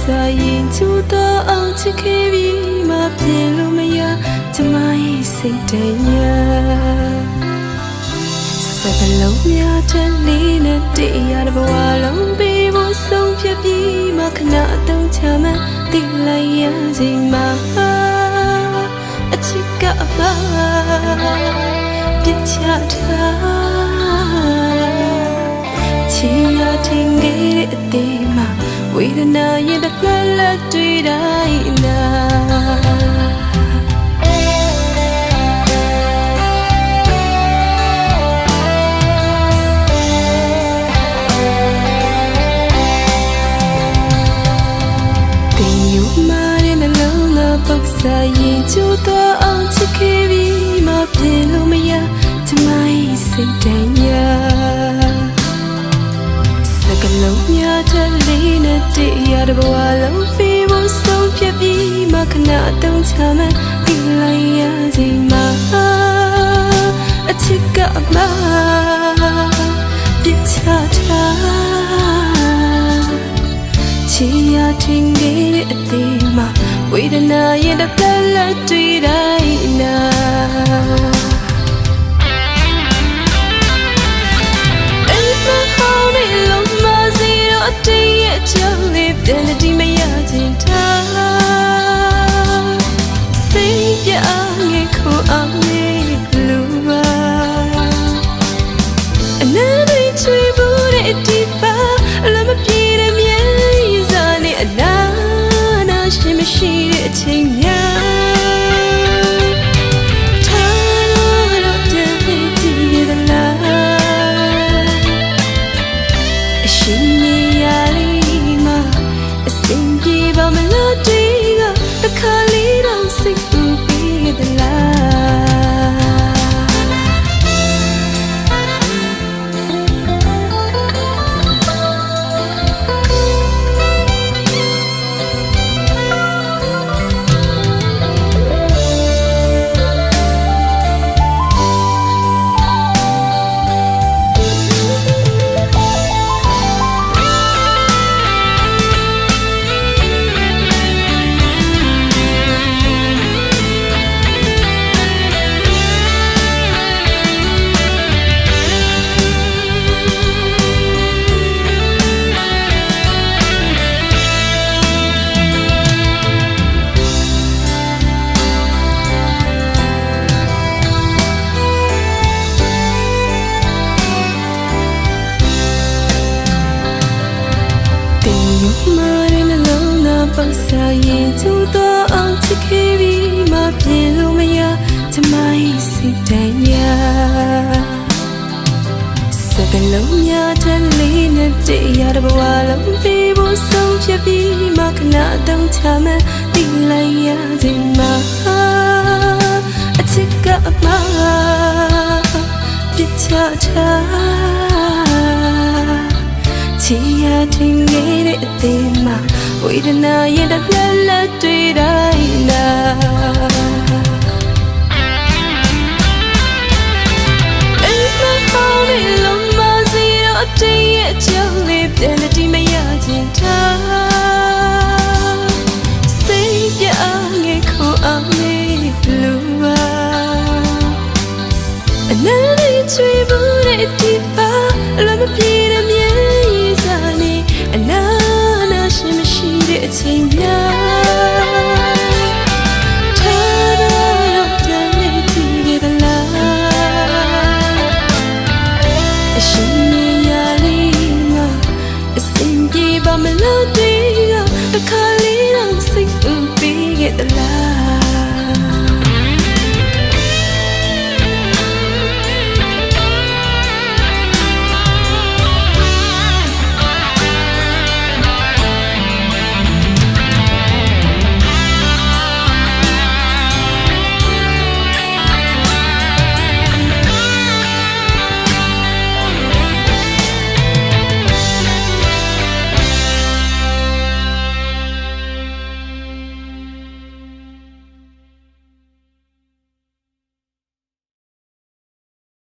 စာရင်ကျူတော့အောင်ချစ်ခဲ့ပြီးမှပြင်လို့မရကျမရဲ့စိတ်တည်းညာစကလုံးများတဲ့လေးနဲ့တရားတစ်ဘဝလုံးပြီးဖို့ဆုံးဖြတ်ပြီးမှခဏအတုံးချမှန်းသိလိုက်ရချိန်မှာအချစ်ကအပါပြစ်ချထားချီရတင်ခဲ့တဲ့အသေးမှာဝေဒနာရဲ့တစ်လက်လက်တွေ့တိုင်းနာပုတ်စာရင်ကျူတော့အောင်ချစ်ခဲ့ပြီးမှပြင်လို့မရကျမရဲ့စိတ်တည်းညာစကလုံးများတဲ့လေးနဲ့တရားတစ်ဘဝလုံးပြီးဖို့ဆုံးဖြတ်ပြီးမှခဏအတုံးချမှန်းသိလိုက်ရချိန်မှာအချစ်ကအမပြစ်ချထားချီရတင်ခဲ့တဲ့အသေးမှာဝေဒနာရဲ့တစ်ဖက်လက်တွေ့တိုင်းနာအိမ်မဟောင်းနေလုံးမစီတော့တည်းရဲ့ကြောင့်လေးပြန်တည်မရခြင်းထားစိတ်ပြငယ်ခိုအောင်လေးလူပါအနည်းတွေချွေဘူးတဲ့ဒီပါလမ်းမပြေတဲ့မြဲစားနေအနာရှိမရှိတဲ့အချိန်များထားလို့ပြန်ပြီးကြည့်ရသလားအရှင်နေရလေးမှာအစင်ပြေပါမလို့ဒီကတစ်ခါလေးတော့စိတ်ပူပြီးသလားပုတ်စာရင်ကျူတော့အောင်ချစ်ခဲ့ပြီးမှပြင်လို့မရကျမရဲ့စိတ်တည်းညာစကလုံးများတဲ့လေးနဲ့တရားတစ်ဘဝလုံးပြီးဖို့ဆုံးဖြတ်ပြီးမှခဏအတုံးချမှန်းသိလိုက်ရချိန်မှာအချစ်ကအမပြစ်ချထားချီရတင်ခဲ့တဲ့အသေးမှာဝေဒနာရဲ့တစ်လက်လက်တွေ့တိုင်းနာအိမ်မဟောင်းနေလုံးမစီတော့တည်းရဲ့ကြောင့်လေးပြန်တည်မရခြင်းထား